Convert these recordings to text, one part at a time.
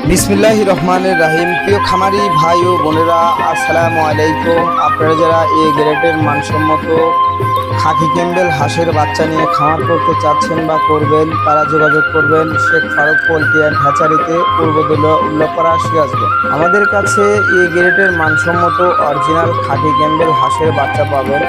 বিসমিল্লাহির রহমানির রহিম। প্রিয় খামারি ভাই ও বোনেরা, আসসালামু আলাইকুম। আপনারা যারা এই গ্রেডের মানসম্মত খাকি ক্যাম্বেল হাঁসের বাচ্চা নিয়ে খামার করতে চাচ্ছেন বা করবেন, তারা যোগাযোগ করবেন শেখ ফারুক পোল্ট্রি অ্যান্ড হ্যাচারিতে, পূর্বদলীয় উল্লাপাড়া, সিরাজগঞ্জ। আমাদের কাছে এই গ্রেডের মানসম্মত অরিজিনাল খাকি ক্যাম্বেল হাঁসের বাচ্চা পাবেন।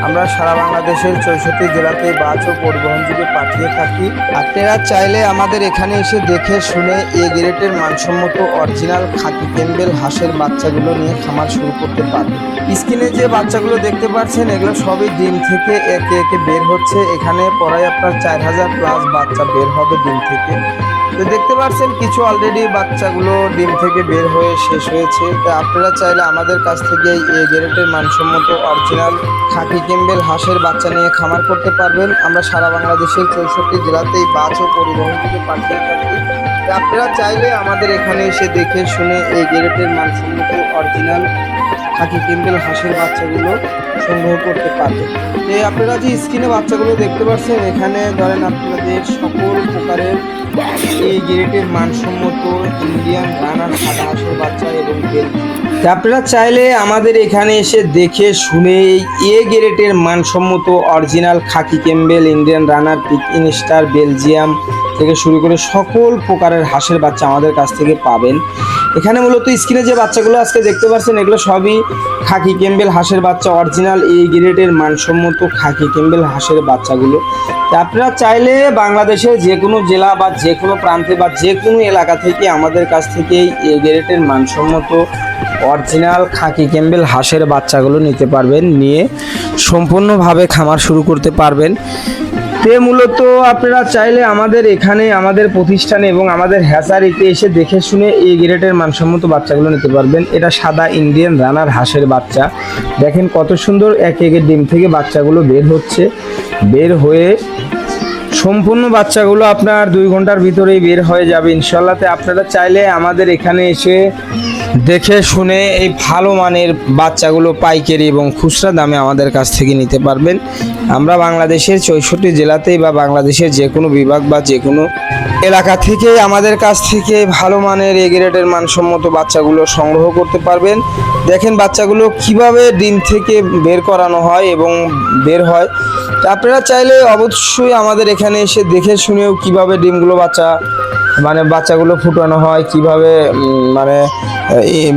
আমরা সারা বাংলাদেশের 64 জেলাতে বাস ও পরিবহন যুগে পাঠিয়ে থাকি। আপনারা চাইলে আমাদের এখানে এসে দেখে শুনে এই গ্রেডের মানসম্মত অরিজিনাল খাকি ক্যাম্বেল হাঁসের বাচ্চাগুলো নিয়ে খামার শুরু করতে পারবেন। স্ক্রিনে যে বাচ্চাগুলো দেখতে পাচ্ছেন, এগুলো সবই ডিম থেকে একে একে বের হচ্ছে। এখানে প্রায় আপনার 4000 প্লাস বাচ্চা বের হবে ডিম থেকে। তো দেখতে পাচ্ছেন কিছু অলরেডি বাচ্চাগুলো ডিম থেকে বের হয়ে শেষ হয়েছে। তো আপনারা চাইলে আমাদের কাছ থেকে এই গ্রেডের মানসম্মত অরিজিনাল খাকি ক্যাম্বেল হাঁসের বাচ্চা নিয়ে খামার করতে পারবেন। আমরা সারা বাংলাদেশের 64 জেলাতেই বাস ও পরিবহন থেকে পাঠিয়ে থাকি। তো আপনারা চাইলে আমাদের এখানে এসে দেখে শুনে এই গ্রেডের মানসম্মত অরিজিনাল খাকি ক্যাম্বেল হাঁসের বাচ্চাগুলো সংগ্রহ করতে পারবেন। আপনারা যে স্ক্রিনে বাচ্চাগুলো দেখতে পাচ্ছেন, এখানে ধরেন আপনাদের সকল প্রকারের এই গ্রেডের মানসম্মত ইন্ডিয়ান রানার সাদা হাঁসের বাচ্চা এবং আপনারা চাইলে আমাদের এখানে এসে দেখে শুনে এই গ্রেডের মানসম্মত original khaki Campbell Indian runner Peking star Belgium থেকে শুরু করে সকল প্রকারের হাঁসের বাচ্চা আমাদের কাছ থেকে পাবেন। এখানে মূলত স্ক্রিনে যে বাচ্চাগুলো আজকে দেখতে পাচ্ছেন, এগুলো সবই খাকি ক্যাম্বেল হাঁসের বাচ্চা, অরিজিনাল এই গ্রেডের মানসম্মত খাকি ক্যাম্বেল হাঁসের বাচ্চাগুলো। আপনারা চাইলে বাংলাদেশের যে কোনো জেলা বা যে কোনো প্রান্তে বা যে কোনো এলাকা থেকে আমাদের কাছ থেকে এই গ্রেডের মানসম্মত অরিজিনাল খাকি ক্যাম্বেল হাঁসের বাচ্চাগুলো নিতে পারবেন, নিয়ে সম্পূর্ণভাবে খামার শুরু করতে পারবেন। মূলত আপনারা চাইলে আমাদের এখানে আমাদের প্রতিষ্ঠানে এবং আমাদের হ্যাচারিতে এসে দেখে শুনে এই গ্রেডের মানসম্মত বাচ্চাগুলো নিতে পারবেন। এটা সাদা ইন্ডিয়ান রানার হাঁসের বাচ্চা। দেখেন কত সুন্দর এক একের ডিম থেকে বাচ্চাগুলো বের হচ্ছে। বের হয়ে সম্পূর্ণ বাচ্চাগুলো আপনার 2 ঘন্টার ভিতরেই বের হয়ে যাবে ইনশাল্লাহ। আপনারা চাইলে আমাদের এখানে এসে দেখে শুনে এই ভালো মানের বাচ্চাগুলো পাইকারি এবং খুচরা দামে আমাদের কাছ থেকে নিতে পারবেন। আমরা বাংলাদেশের 64 জেলাতেই বা বাংলাদেশের যে কোনো বিভাগ বা যে কোনো এলাকা থেকে আমাদের কাছ থেকে ভালো মানের এ গ্রেডের মানসম্মত বাচ্চাগুলো সংগ্রহ করতে পারবেন। দেখেন বাচ্চাগুলো কিভাবে ডিম থেকে বের করানো হয় এবং বের হয়। আপনারা চাইলে অবশ্যই আমাদের এখানে এসে দেখে শুনেও কিভাবে ডিমগুলো বাচ্চাগুলো ফুটানো হয়, কিভাবে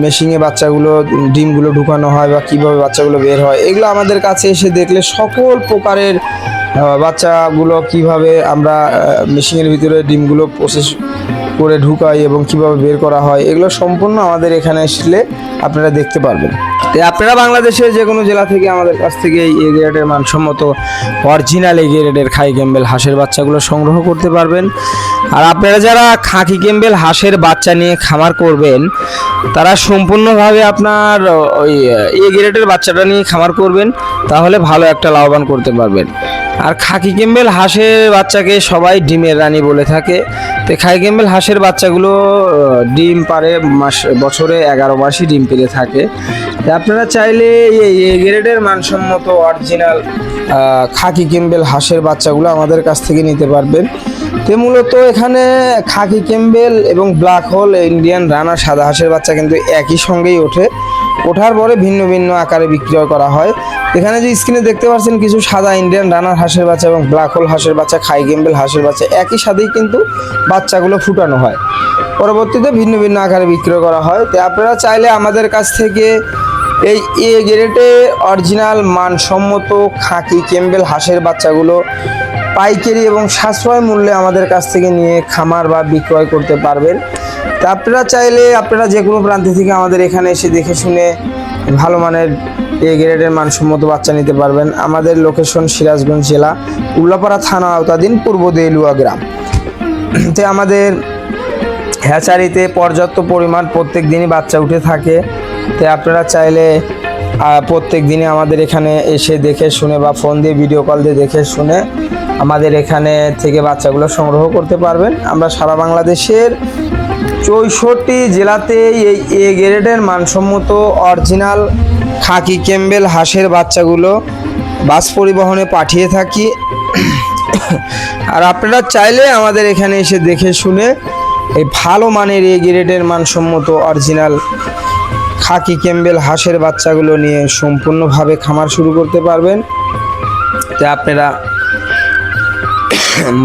মেশিনে বাচ্চাগুলো ডিমগুলো ঢুকানো হয় বা কিভাবে বাচ্চাগুলো বের হয়, এগুলো আমাদের কাছে এসে দেখলে সকল প্রকারের বাচ্চাগুলো কিভাবে আমরা মেশিনের ভিতরে ডিমগুলো প্রসেস করে ঢুকাই এবং কিভাবে বের করা হয়, এগুলো সম্পূর্ণ আমাদের এখানে আসলে আপনারা দেখতে পারবেন। আপনারা বাংলাদেশের যে কোনো জেলা থেকে আমাদের কাছ থেকে এই গ্রেডের মানসম্মত অরিজিনাল এই গ্রেডের খাকি ক্যাম্বেল হাঁসের বাচ্চাগুলো সংগ্রহ করতে পারবেন। আর আপনারা যারা খাকি ক্যাম্বেল হাঁসের বাচ্চা নিয়ে খামার করবেন, তারা সম্পূর্ণভাবে আপনার ওই এই গ্রেডের বাচ্চাটা নিয়ে খামার করবেন, তাহলে ভালো একটা লাভবান করতে পারবেন। আর খাকি ক্যাম্বেল হাঁসের বাচ্চাকে সবাই ডিমের রানী বলে থাকে। তো খাকি ক্যাম্বেল হাঁসের বাচ্চাগুলো ডিম পারে বছরে 11 মাসই ডিম পেড়ে থাকে। আপনারা চাইলে এই গ্রেডের মানসম্মত অরিজিনাল খাকি ক্যাম্বেল হাঁসের বাচ্চাগুলো আমাদের কাছ থেকে নিতে পারবেন। তো মূলত এখানে খাকি ক্যাম্বেল এবং ব্ল্যাক হোল ইন্ডিয়ান রানার সাদা হাঁসের বাচ্চা কিন্তু একই সঙ্গেই ওঠার পরে ভিন্ন ভিন্ন আকারে বিক্রয় করা হয়। এখানে যে স্ক্রিনে দেখতে পাচ্ছেন কিছু সাদা ইন্ডিয়ান রানার হাঁসের বাচ্চা এবং ব্ল্যাক হোল হাঁসের বাচ্চা, খাকি ক্যাম্বেল হাঁসের বাচ্চা একই সাথেই কিন্তু বাচ্চাগুলো ফুটানো হয়, পরবর্তীতে ভিন্ন ভিন্ন আকারে বিক্রয় করা হয়। তো আপনারা চাইলে আমাদের কাছ থেকে এই এ গ্রেডে অরিজিনাল মানসম্মত খাকি ক্যাম্বেল হাঁসের বাচ্চাগুলো পাইকারি এবং সাশ্রয় মূল্যে আমাদের কাছ থেকে নিয়ে খামার বা বিক্রয় করতে পারবেন। তা আপনারা চাইলে আপনারা যে কোনো প্রান্ত থেকে আমাদের এখানে এসে দেখে শুনে ভালো মানের এই গ্রেডের মানসম্মত বাচ্চা নিতে পারবেন। আমাদের লোকেশন সিরাজগঞ্জ জেলা, উল্লাপাড়া থানা আওতাধীন পূর্ব দেলুয়া গ্রাম। তো আমাদের হ্যাচারিতে পর্যাপ্ত পরিমাণ প্রত্যেক দিনই বাচ্চা উঠে থাকে। তো আপনারা চাইলে প্রত্যেক দিনে আমাদের এখানে এসে দেখে শুনে বা ফোন দিয়ে ভিডিও কল দিয়ে দেখে শুনে আমাদের এখানে থেকে বাচ্চাগুলো সংগ্রহ করতে পারবেন। আমরা সারা বাংলাদেশের 64 জেলাতে এই এ গ্রেডের মানসম্মত অরিজিনাল খাকি ক্যাম্বেল হাঁসের বাচ্চাগুলো বাস পরিবহনে পাঠিয়ে থাকি। আর আপনারা চাইলে আমাদের এখানে এসে দেখে শুনে এই ভালো মানের এ গ্রেডের মানসম্মত অরিজিনাল খাকি ক্যাম্বেল হাঁসের বাচ্চাগুলো নিয়ে সম্পূর্ণভাবে খামার শুরু করতে পারবেন। তো আপনারা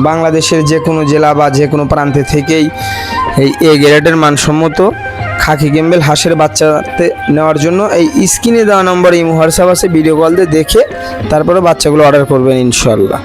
বাংলাদেশের যে কোনো জেলা বা যে কোনো প্রান্তে থেকেই এই এ গ্রেডের মানসম্মত খাকি ক্যাম্বেল হাঁসের বাচ্চাতে নেওয়ার জন্য এই স্ক্রিনে দেওয়া নম্বরে এই হোয়াটসঅ্যাপ আছে, ভিডিও কল দিয়ে দেখে তারপরে বাচ্চাগুলো অর্ডার করবেন ইনশাল্লাহ।